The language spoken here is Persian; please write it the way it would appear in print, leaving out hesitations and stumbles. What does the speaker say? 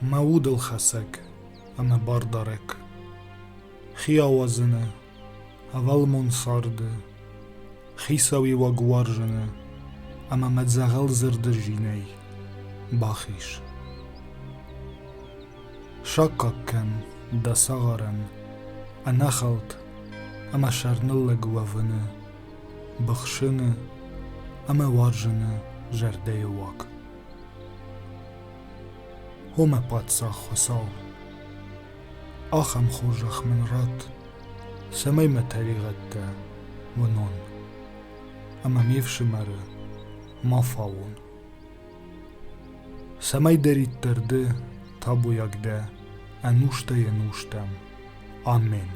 مەود دڵخەسەک ئەمە باردەڕێک خیاوەزنە هەڤەڵمۆن ساردە خیسەوی وەگوەڕژنە ئەمە مەجەغەڵ زردە ژینەی باخیش شەقەکەن دەسەغەرەن ئەنەخەڵت ئەمە شەرنڵ لە گوەڤنە بخشنە ئەمە وەڕژنە ژەردەیە وەک هۆمە پادسا خۆساو ئاخەم خۆژەخ من ڕەت سەمەی مەتەریغەتە ونۆن ئەمە میێفشمەرە مافاون سەمەی دەریت دەردە تا بۆ یەکدە ئەنووشتە یەنووشتەم ئامێن